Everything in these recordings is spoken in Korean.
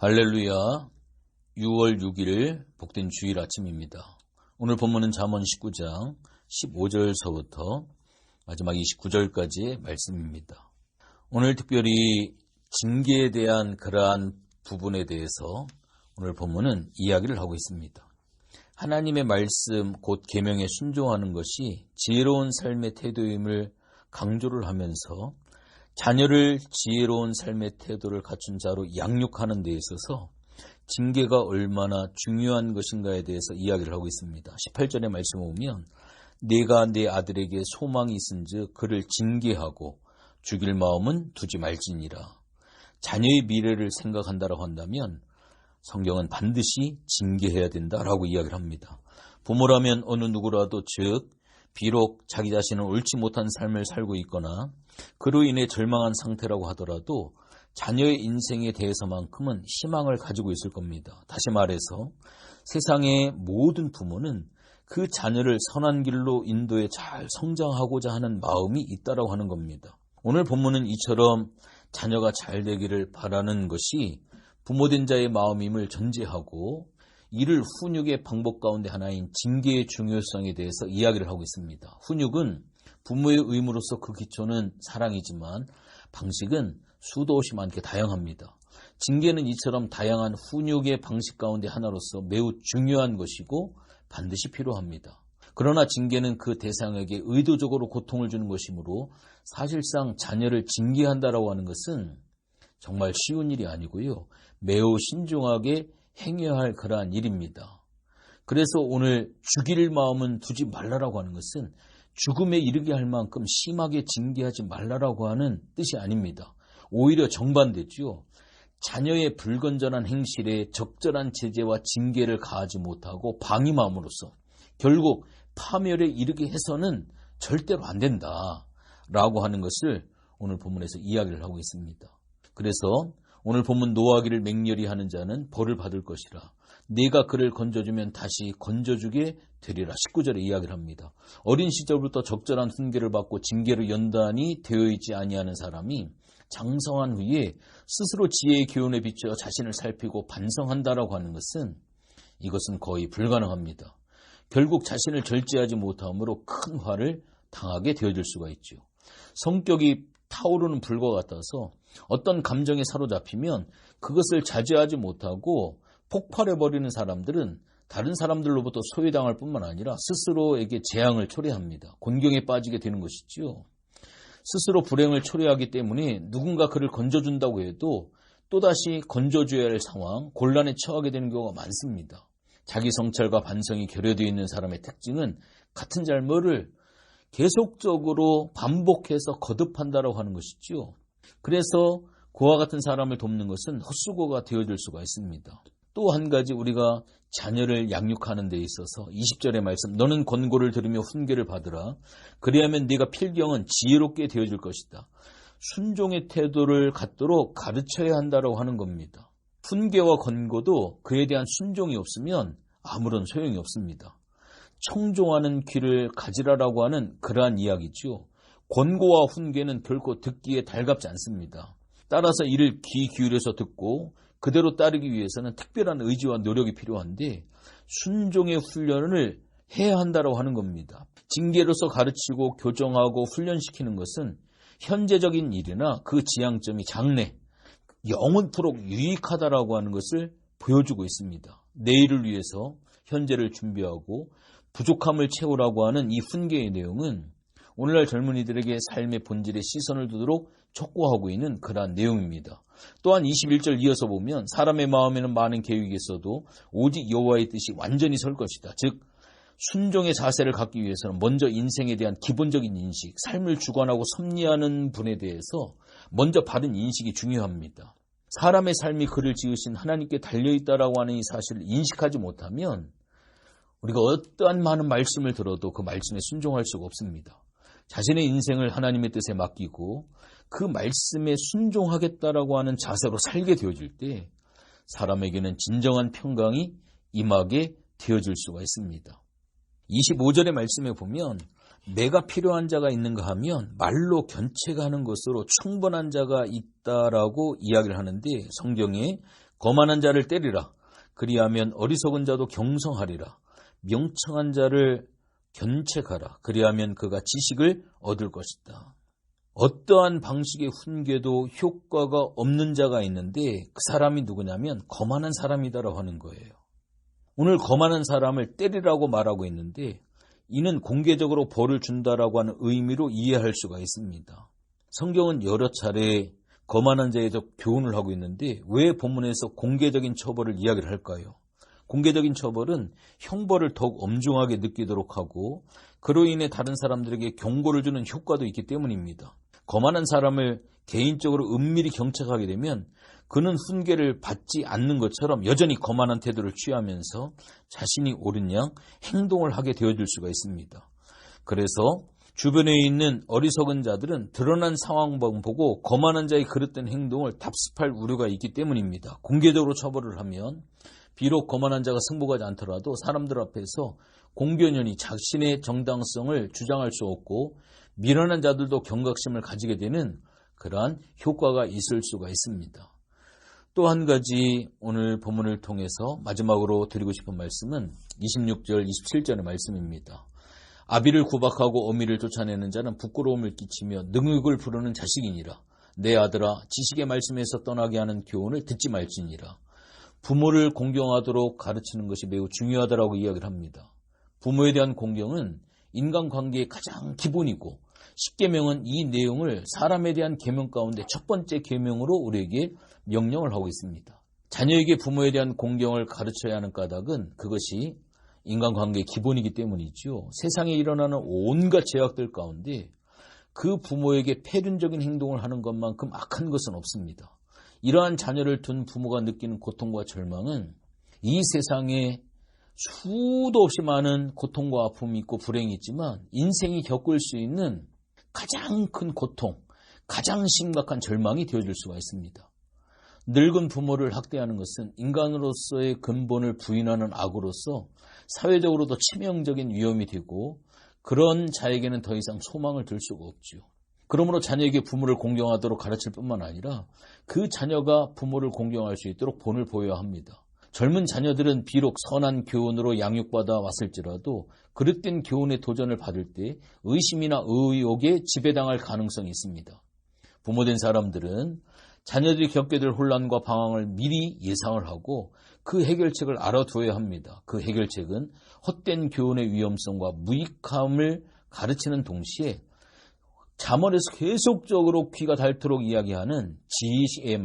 할렐루야. 6월 6일 복된 주일 아침입니다. 오늘 본문은 잠언 19장 15절서부터 마지막 29절까지의 말씀입니다. 오늘 특별히 징계에 대한 그러한 부분에 대해서 오늘 본문은 이야기를 하고 있습니다. 하나님의 말씀 곧 계명에 순종하는 것이 지혜로운 삶의 태도임을 강조를 하면서 자녀를 지혜로운 삶의 태도를 갖춘 자로 양육하는 데 있어서 징계가 얼마나 중요한 것인가에 대해서 이야기를 하고 있습니다. 18절의 말씀을 보면 내가 내 아들에게 소망이 있은즉 그를 징계하고 죽일 마음은 두지 말지니라. 자녀의 미래를 생각한다라고 한다면 성경은 반드시 징계해야 된다라고 이야기를 합니다. 부모라면 어느 누구라도 즉 비록 자기 자신은 옳지 못한 삶을 살고 있거나 그로 인해 절망한 상태라고 하더라도 자녀의 인생에 대해서만큼은 희망을 가지고 있을 겁니다. 다시 말해서 세상의 모든 부모는 그 자녀를 선한 길로 인도해 잘 성장하고자 하는 마음이 있다라고 하는 겁니다. 오늘 본문은 이처럼 자녀가 잘 되기를 바라는 것이 부모된 자의 마음임을 전제하고 이를 훈육의 방법 가운데 하나인 징계의 중요성에 대해서 이야기를 하고 있습니다. 훈육은 부모의 의무로서 그 기초는 사랑이지만 방식은 수도 없이 많게 다양합니다. 징계는 이처럼 다양한 훈육의 방식 가운데 하나로서 매우 중요한 것이고 반드시 필요합니다. 그러나 징계는 그 대상에게 의도적으로 고통을 주는 것이므로 사실상 자녀를 징계한다라고 하는 것은 정말 쉬운 일이 아니고요. 매우 신중하게 행해야 할 그러한 일입니다. 그래서 오늘 죽일 마음은 두지 말라라고 하는 것은 죽음에 이르게 할 만큼 심하게 징계하지 말라라고 하는 뜻이 아닙니다. 오히려 정반대죠. 자녀의 불건전한 행실에 적절한 제재와 징계를 가하지 못하고 방임함으로써 결국 파멸에 이르게 해서는 절대로 안 된다라고 하는 것을 오늘 본문에서 이야기를 하고 있습니다. 그래서 오늘 본문 노하기를 맹렬히 하는 자는 벌을 받을 것이라. 내가 그를 건져주면 다시 건져주게 되리라. 19절에 이야기를 합니다. 어린 시절부터 적절한 훈계를 받고 징계를 연단이 되어 있지 아니하는 사람이 장성한 후에 스스로 지혜의 교훈에 비추어 자신을 살피고 반성한다라고 하는 것은 이것은 거의 불가능합니다. 결국 자신을 절제하지 못함으로 큰 화를 당하게 되어질 수가 있죠. 성격이 타오르는 불과 같아서 어떤 감정에 사로잡히면 그것을 자제하지 못하고 폭발해버리는 사람들은 다른 사람들로부터 소외당할 뿐만 아니라 스스로에게 재앙을 초래합니다. 곤경에 빠지게 되는 것이지요. 스스로 불행을 초래하기 때문에 누군가 그를 건져준다고 해도 또다시 건져줘야 할 상황, 곤란에 처하게 되는 경우가 많습니다. 자기 성찰과 반성이 결여되어 있는 사람의 특징은 같은 잘못을 계속적으로 반복해서 거듭한다라고 하는 것이죠. 그래서 그와 같은 사람을 돕는 것은 헛수고가 되어질 수가 있습니다. 또 한 가지 우리가 자녀를 양육하는 데 있어서 20절의 말씀 너는 권고를 들으며 훈계를 받으라. 그리하면 네가 필경은 지혜롭게 되어질 것이다. 순종의 태도를 갖도록 가르쳐야 한다라고 하는 겁니다. 훈계와 권고도 그에 대한 순종이 없으면 아무런 소용이 없습니다. 청종하는 귀를 가지라라고 하는 그러한 이야기죠. 권고와 훈계는 결코 듣기에 달갑지 않습니다. 따라서 이를 귀 기울여서 듣고 그대로 따르기 위해서는 특별한 의지와 노력이 필요한데 순종의 훈련을 해야 한다고 하는 겁니다. 징계로서 가르치고 교정하고 훈련시키는 것은 현재적인 일이나 그 지향점이 장래, 영원토록 유익하다라고 하는 것을 보여주고 있습니다. 내일을 위해서 현재를 준비하고 부족함을 채우라고 하는 이 훈계의 내용은 오늘날 젊은이들에게 삶의 본질에 시선을 두도록 촉구하고 있는 그러한 내용입니다. 또한 21절 이어서 보면 사람의 마음에는 많은 계획이 있어도 오직 여호와의 뜻이 완전히 설 것이다. 즉 순종의 자세를 갖기 위해서는 먼저 인생에 대한 기본적인 인식, 삶을 주관하고 섭리하는 분에 대해서 먼저 바른 인식이 중요합니다. 사람의 삶이 그를 지으신 하나님께 달려있다라고 하는 이 사실을 인식하지 못하면 우리가 어떠한 많은 말씀을 들어도 그 말씀에 순종할 수가 없습니다. 자신의 인생을 하나님의 뜻에 맡기고 그 말씀에 순종하겠다라고 하는 자세로 살게 되어질 때 사람에게는 진정한 평강이 임하게 되어질 수가 있습니다. 25절의 말씀에 보면 내가 필요한 자가 있는가 하면 말로 견책하는 것으로 충분한 자가 있다라고 이야기를 하는데 성경에 거만한 자를 때리라. 그리하면 어리석은 자도 경성하리라. 명청한 자를 견책하라. 그리하면 그가 지식을 얻을 것이다. 어떠한 방식의 훈계도 효과가 없는 자가 있는데 그 사람이 누구냐면 거만한 사람이다라고 하는 거예요. 오늘 거만한 사람을 때리라고 말하고 있는데 이는 공개적으로 벌을 준다라고 하는 의미로 이해할 수가 있습니다. 성경은 여러 차례 거만한 자에 대해서 교훈을 하고 있는데 왜 본문에서 공개적인 처벌을 이야기를 할까요? 공개적인 처벌은 형벌을 더욱 엄중하게 느끼도록 하고 그로 인해 다른 사람들에게 경고를 주는 효과도 있기 때문입니다. 거만한 사람을 개인적으로 은밀히 경책하게 되면 그는 훈계를 받지 않는 것처럼 여전히 거만한 태도를 취하면서 자신이 옳은 양 행동을 하게 되어질 수가 있습니다. 그래서 주변에 있는 어리석은 자들은 드러난 상황만 보고 거만한 자의 그릇된 행동을 답습할 우려가 있기 때문입니다. 공개적으로 처벌을 하면 비록 거만한 자가 승복하지 않더라도 사람들 앞에서 공견연히 자신의 정당성을 주장할 수 없고 미련한 자들도 경각심을 가지게 되는 그러한 효과가 있을 수가 있습니다. 또 한 가지 오늘 본문을 통해서 마지막으로 드리고 싶은 말씀은 26절, 27절의 말씀입니다. 아비를 구박하고 어미를 쫓아내는 자는 부끄러움을 끼치며 능욕을 부르는 자식이니라. 내 아들아 지식의 말씀에서 떠나게 하는 교훈을 듣지 말지니라. 부모를 공경하도록 가르치는 것이 매우 중요하다라고 이야기를 합니다. 부모에 대한 공경은 인간관계의 가장 기본이고 10계명은 이 내용을 사람에 대한 계명 가운데 첫 번째 계명으로 우리에게 명령을 하고 있습니다. 자녀에게 부모에 대한 공경을 가르쳐야 하는 까닭은 그것이 인간관계의 기본이기 때문이죠. 세상에 일어나는 온갖 죄악들 가운데 그 부모에게 폐륜적인 행동을 하는 것만큼 악한 것은 없습니다. 이러한 자녀를 둔 부모가 느끼는 고통과 절망은 이 세상에 수도 없이 많은 고통과 아픔이 있고 불행이 있지만 인생이 겪을 수 있는 가장 큰 고통, 가장 심각한 절망이 되어줄 수가 있습니다. 늙은 부모를 학대하는 것은 인간으로서의 근본을 부인하는 악으로서 사회적으로도 치명적인 위험이 되고 그런 자에게는 더 이상 소망을 들 수가 없죠. 그러므로 자녀에게 부모를 공경하도록 가르칠 뿐만 아니라 그 자녀가 부모를 공경할 수 있도록 본을 보여야 합니다. 젊은 자녀들은 비록 선한 교훈으로 양육받아 왔을지라도 그릇된 교훈의 도전을 받을 때 의심이나 의욕에 지배당할 가능성이 있습니다. 부모된 사람들은 자녀들이 겪게 될 혼란과 방황을 미리 예상을 하고 그 해결책을 알아두어야 합니다. 그 해결책은 헛된 교훈의 위험성과 무익함을 가르치는 동시에 잠언에서 계속적으로 귀가 닳도록 이야기하는 지식의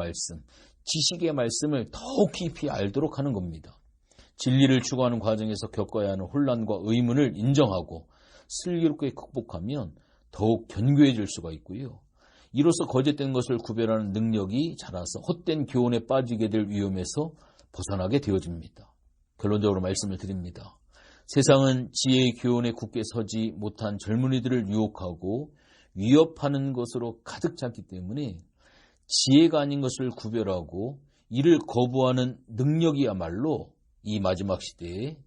말씀을 더욱 깊이 알도록 하는 겁니다. 진리를 추구하는 과정에서 겪어야 하는 혼란과 의문을 인정하고 슬기롭게 극복하면 더욱 견고해질 수가 있고요. 이로써 거짓된 것을 구별하는 능력이 자라서 헛된 교훈에 빠지게 될 위험에서 벗어나게 되어집니다. 결론적으로 말씀을 드립니다. 세상은 지혜의 교훈에 굳게 서지 못한 젊은이들을 유혹하고 위협하는 것으로 가득 찼기 때문에 지혜가 아닌 것을 구별하고 이를 거부하는 능력이야말로 이 마지막 시대에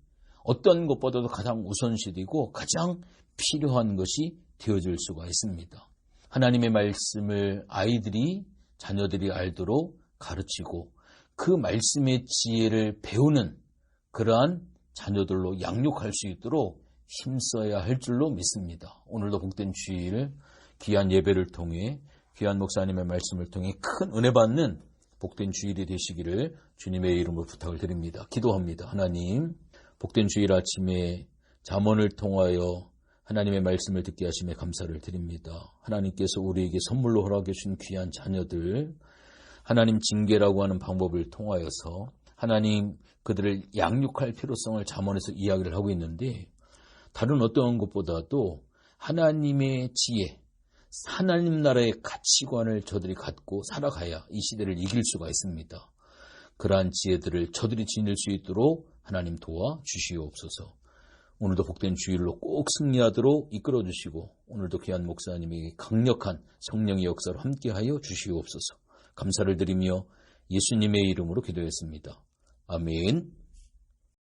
어떤 것보다도 가장 우선시되고 가장 필요한 것이 되어질 수가 있습니다. 하나님의 말씀을 아이들이, 자녀들이 알도록 가르치고 그 말씀의 지혜를 배우는 그러한 자녀들로 양육할 수 있도록 힘써야 할 줄로 믿습니다. 오늘도 복된 주일 귀한 예배를 통해 귀한 목사님의 말씀을 통해 큰 은혜 받는 복된 주일이 되시기를 주님의 이름으로 부탁을 드립니다. 기도합니다. 하나님, 복된 주일 아침에 잠언을 통하여 하나님의 말씀을 듣게 하심에 감사를 드립니다. 하나님께서 우리에게 선물로 허락해 주신 귀한 자녀들, 하나님 징계라고 하는 방법을 통하여서 하나님 그들을 양육할 필요성을 잠언에서 이야기를 하고 있는데 다른 어떠한 것보다도 하나님의 지혜, 하나님 나라의 가치관을 저들이 갖고 살아가야 이 시대를 이길 수가 있습니다. 그러한 지혜들을 저들이 지닐 수 있도록 하나님 도와 주시옵소서. 오늘도 복된 주일로 꼭 승리하도록 이끌어 주시고 오늘도 귀한 목사님이 강력한 성령의 역사로 함께하여 주시옵소서. 감사를 드리며 예수님의 이름으로 기도했습니다. 아멘.